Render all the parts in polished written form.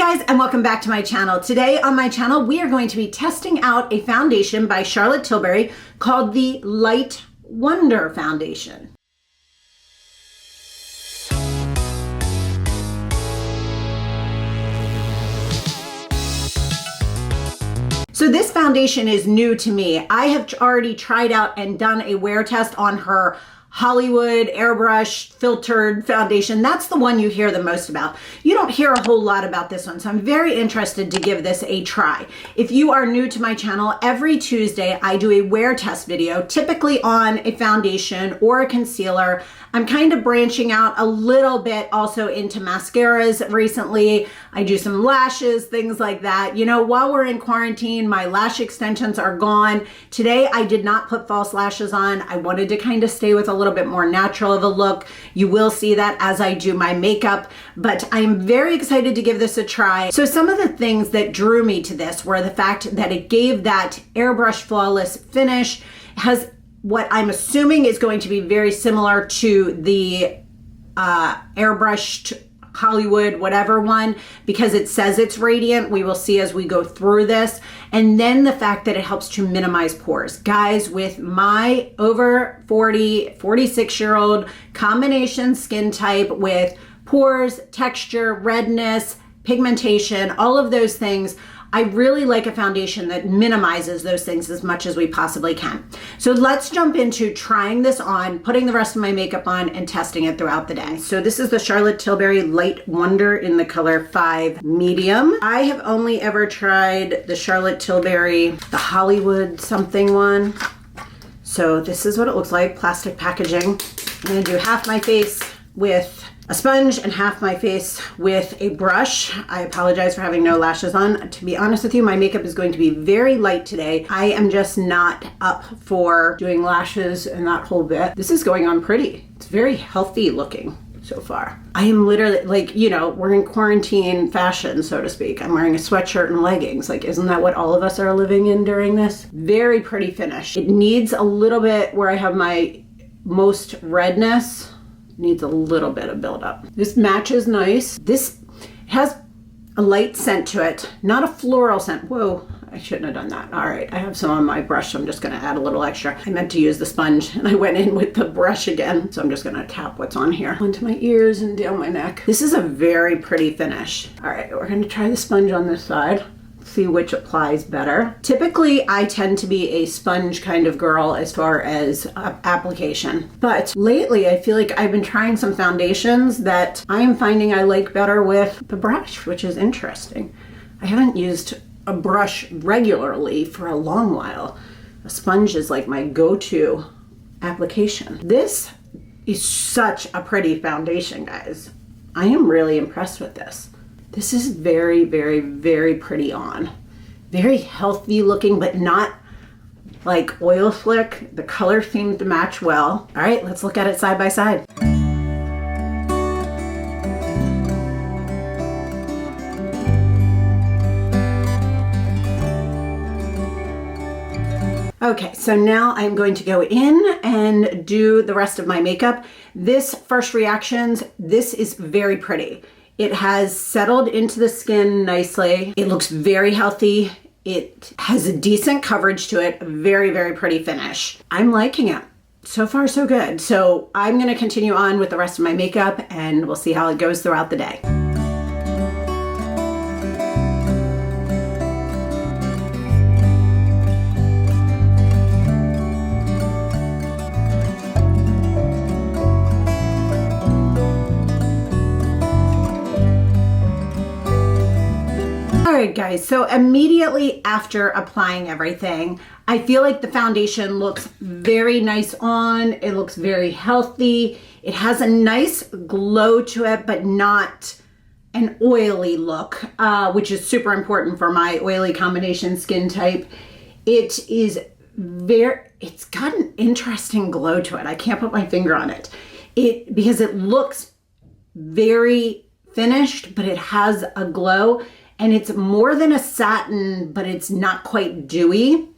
Hi guys, and welcome back to my channel. Today on my channel, we are going to be testing out a foundation by Charlotte Tilbury called the Light Wonder Foundation. So this foundation is new to me. I have already tried out and done a wear test on her Hollywood airbrush filtered foundation. That's the one you hear the most about. You don't hear a whole lot about this one, so I'm very interested to give this a try. If you are new to my channel, every Tuesday I do a wear test video, typically on a foundation or a concealer. I'm kind of branching out a little bit also into mascaras recently. I do some lashes, things like that. You know, while we're in quarantine, my lash extensions are gone. Today, I did not put false lashes on. I wanted to kind of stay with a little bit more natural of a look. You will see that as I do my makeup, but I'm very excited to give this a try. So some of the things that drew me to this were the fact that it gave that airbrush flawless finish, has what I'm assuming is going to be very similar to the airbrushed Hollywood whatever one, because it says it's radiant. We will see as we go through this. And then the fact that it helps to minimize pores. Guys, with my over 40, 46-year-old combination skin type with pores, texture, redness, pigmentation, all of those things, I really like a foundation that minimizes those things as much as we possibly can. So let's jump into trying this on, putting the rest of my makeup on, and testing it throughout the day. So this is the Charlotte Tilbury Light Wonder in the color 5 Medium. I have only ever tried the Charlotte Tilbury, the Hollywood something one. So this is what it looks like, plastic packaging. I'm gonna do half my face with a sponge and half my face with a brush. I apologize for having no lashes on. To be honest with you, my makeup is going to be very light today. I am just not up for doing lashes and that whole bit. This is going on pretty. It's very healthy looking so far. I am literally like, you know, we're in quarantine fashion, so to speak. I'm wearing a sweatshirt and leggings. Like, isn't that what all of us are living in during this? Very pretty finish. It needs a little bit where I have my most redness. Needs a little bit of buildup. This matches nice. This has a light scent to it, not a floral scent. Whoa, I shouldn't have done that. All right, I have some on my brush, so I'm just gonna add a little extra. I meant to use the sponge and I went in with the brush again, so I'm just gonna tap what's on here onto my ears and down my neck. This is a very pretty finish. All right, we're gonna try the sponge on this side. See which applies better. Typically, I tend to be a sponge kind of girl as far as application. But lately, I feel like I've been trying some foundations that I am finding I like better with the brush, which is interesting. I haven't used a brush regularly for a long while. A sponge is like my go-to application. This is such a pretty foundation, guys. I am really impressed with this. This is very, very, very pretty on. Very healthy looking, but not like oil slick. The color seems to match well. All right, let's look at it side by side. Okay, so now I'm going to go in and do the rest of my makeup. This first reactions, this is very pretty. It has settled into the skin nicely. It looks very healthy. It has a decent coverage to it. A very, very pretty finish. I'm liking it. So far, so good. So I'm gonna continue on with the rest of my makeup and we'll see how it goes throughout the day. All right, guys, so immediately after applying everything, I feel like the foundation looks very nice on. It looks very healthy. It has a nice glow to it, but not an oily look, which is super important for my oily combination skin type. It's got an interesting glow to it. I can't put my finger on it. Because it looks very finished, but it has a glow. And it's more than a satin, but it's not quite dewy.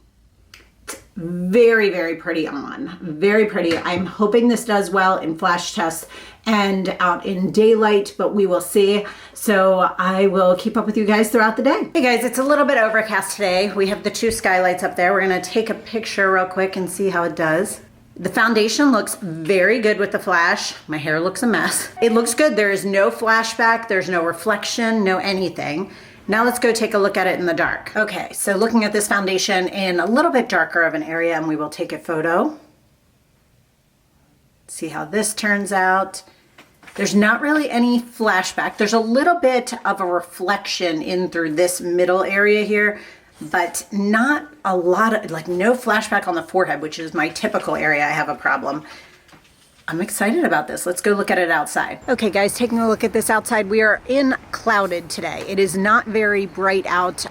It's very, very pretty on. Very pretty. I'm hoping this does well in flash tests and out in daylight, but we will see. So I will keep up with you guys throughout the day. Hey guys, it's a little bit overcast today. We have the 2 skylights up there. We're gonna take a picture real quick and see how it does. The foundation looks very good with the flash. My hair looks a mess. It looks good. There is no flashback, there's no reflection, no anything. Now let's go take a look at it in the dark. Okay, so looking at this foundation in a little bit darker of an area, and we will take a photo. See how this turns out. There's not really any flashback. There's a little bit of a reflection in through this middle area here, but not a lot of, like no flashback on the forehead, which is my typical area I have a problem. I'm excited about this. Let's go look at it outside. Okay guys, taking a look at this outside. We are in clouded today. It is not very bright out.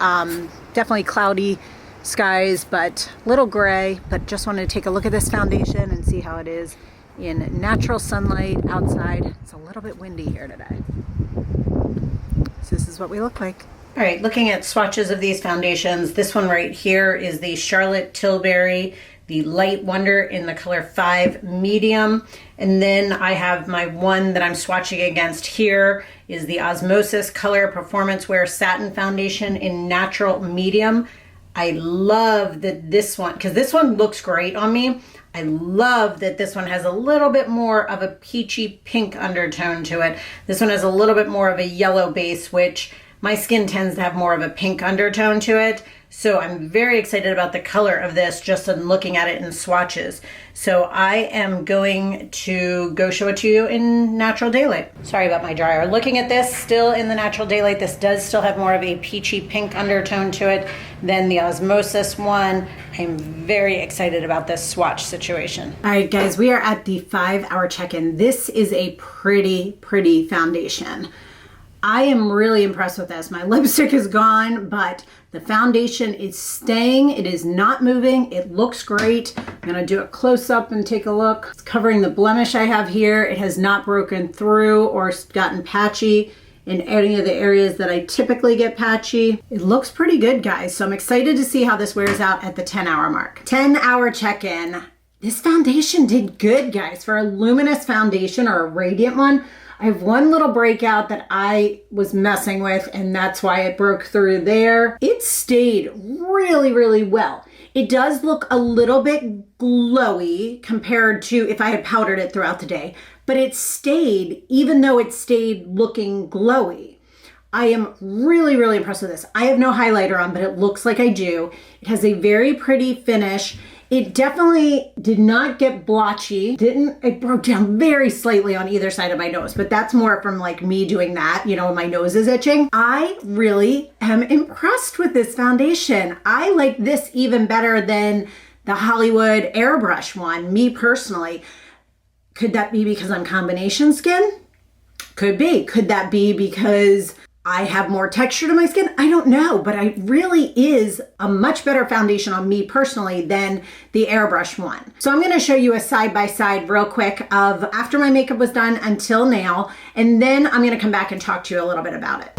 Definitely cloudy skies, but little gray, but just wanted to take a look at this foundation and see how it is in natural sunlight outside. It's a little bit windy here today. So this is what we look like. All right, looking at swatches of these foundations, this one right here is the Charlotte Tilbury, the Light Wonder in the color 5 medium. And then I have my one that I'm swatching against here is the Osmosis Color Performance Wear Satin Foundation in natural medium. I love that this one, because this one looks great on me. I love that this one has a little bit more of a peachy pink undertone to it. This one has a little bit more of a yellow base, which my skin tends to have more of a pink undertone to it. So I'm very excited about the color of this just in looking at it in swatches. So I am going to go show it to you in natural daylight. Sorry about my dryer. Looking at this still in the natural daylight, this does still have more of a peachy pink undertone to it than the Osmosis one. I'm very excited about this swatch situation. All right guys, we are at the 5-hour check-in. This is a pretty foundation. I am really impressed with this. My lipstick is gone, but the foundation is staying. It is not moving. It looks great. I'm gonna do a close up and take a look. It's covering the blemish I have here. It has not broken through or gotten patchy in any of the areas that I typically get patchy. It looks pretty good, guys. So I'm excited to see how this wears out at the 10-hour mark. 10-hour check-in. This foundation did good, guys. For a luminous foundation or a radiant one, I have one little breakout that I was messing with, and that's why it broke through there. It stayed really well. It does look a little bit glowy compared to if I had powdered it throughout the day, but it stayed, even though it stayed looking glowy. I am really impressed with this. I have no highlighter on, but it looks like I do. It has a very pretty finish. It definitely did not get blotchy. It broke down very slightly on either side of my nose, but that's more from like me doing that, you know, when my nose is itching. I really am impressed with this foundation. I like this even better than the Hollywood Airbrush one, me personally. Could that be because I'm combination skin? Could be. Could that be because I have more texture to my skin? I don't know, but it really is a much better foundation on me personally than the Airbrush one. So I'm gonna show you a side-by-side real quick of after my makeup was done until now, and then I'm gonna come back and talk to you a little bit about it.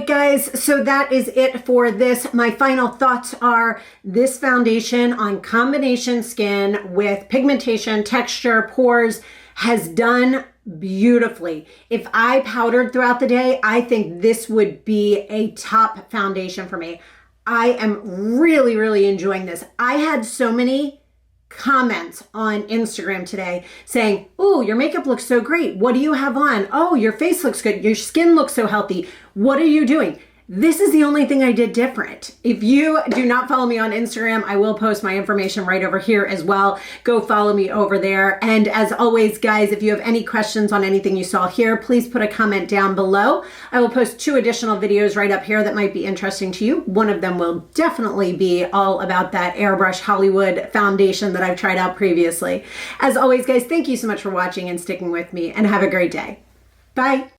Guys, so that is it for this. My final thoughts are this foundation on combination skin with pigmentation, texture, pores has done beautifully. If I powdered throughout the day, I think this would be a top foundation for me. I am really enjoying this. I had so many comments on Instagram today saying, "Oh, your makeup looks so great. What do you have on? Oh, your face looks good. Your skin looks so healthy. What are you doing?" This is the only thing I did different. If you do not follow me on Instagram, I will post my information right over here as well. Go follow me over there. And as always, guys, if you have any questions on anything you saw here, please put a comment down below. I will post 2 additional videos right up here that might be interesting to you. One of them will definitely be all about that Airbrush Hollywood foundation that I've tried out previously. As always, guys, thank you so much for watching and sticking with me, and have a great day. Bye.